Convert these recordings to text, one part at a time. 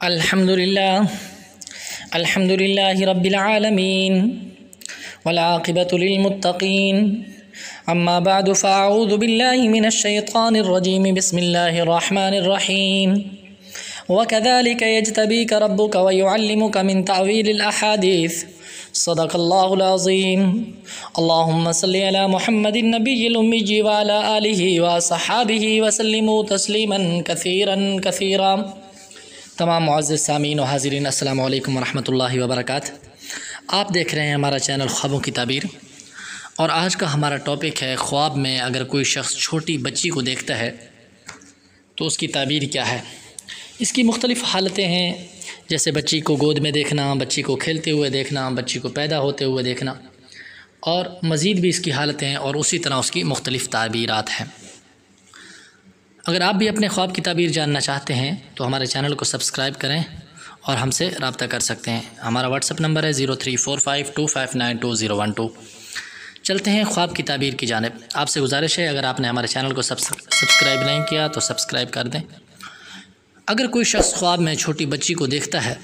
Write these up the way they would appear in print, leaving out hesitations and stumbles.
अल्हम्दुलिल्लाहि रब्बिल आलमीन वल आक़िबतु लिल मुत्तक़ीन अम्मा बअदु फ़अऊज़ु बिल्लाहि मिनश शैतानिर रजीम बिस्मिल्लाहिर रहमानिर रहीम वकज़ालिक यज्तबीका रब्बुका व युअल्लिमुका मिन तावीलिल अहादीस सदक़ल्लाहुल अज़ीम। अल्लाहुम्मा सल्लि अला मुहम्मदिन नबिय्यिल उम्मिय्यि व अला आलिहि व अस्हाबिहि व सल्लिमू तस्लीमन कसीरन कसीरा। तमाम मुअज़्ज़िज़ सामीन व हाज़िरीन, अस्सलामु अलैकुम व रहमतुल्लाहि व बरकातुहू। आप देख रहे हैं हमारा चैनल ख्वाबों की ताबीर और आज का हमारा टॉपिक है ख्वाब में अगर कोई शख्स छोटी बच्ची को देखता है तो उसकी ताबीर क्या है। इसकी मुख्तलिफ़ हालतें हैं, जैसे बच्ची को गोद में देखना, बच्ची को खेलते हुए देखना, बच्ची को पैदा होते हुए देखना, और मज़ीद भी इसकी हालतें हैं और उसी तरह उसकी मुख्तलिफ़ ताबीरात हैं। अगर आप भी अपने ख्वाब की ताबीर जानना चाहते हैं तो हमारे चैनल को सब्सक्राइब करें और हमसे रब्ता कर सकते हैं। हमारा व्हाट्सअप नंबर है 0345259212। चलते हैं ख्वाब की ताबीर की जानिब। आपसे गुजारिश है, अगर आपने हमारे चैनल को सब्सक्राइब नहीं किया तो सब्सक्राइब कर दें। अगर कोई शख्स ख्वाब में छोटी बच्ची को देखता है,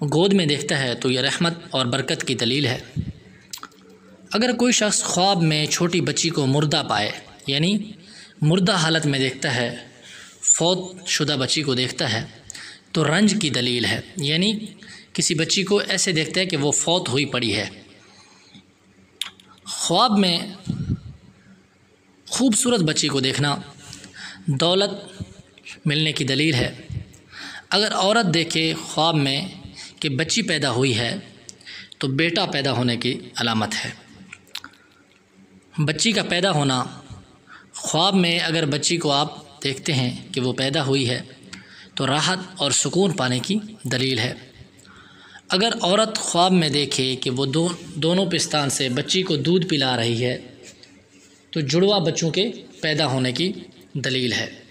गोद में देखता है, तो यह रहमत और बरकत की दलील है। अगर कोई शख्स ख्वाब में छोटी बच्ची को मुर्दा पाए, यानी मुर्दा हालत में देखता है, फौत शुदा बच्ची को देखता है, तो रंज की दलील है, यानी किसी बच्ची को ऐसे देखता है कि वो फौत हुई पड़ी है। ख्वाब में खूबसूरत बच्ची को देखना दौलत मिलने की दलील है। अगर औरत देखे ख्वाब में कि बच्ची पैदा हुई है तो बेटा पैदा होने की अलामत है। बच्ची का पैदा होना, ख्वाब में अगर बच्ची को आप देखते हैं कि वो पैदा हुई है तो राहत और सुकून पाने की दलील है। अगर औरत ख्वाब में देखे कि वो दोनों पिस्तान से बच्ची को दूध पिला रही है तो जुड़वा बच्चों के पैदा होने की दलील है।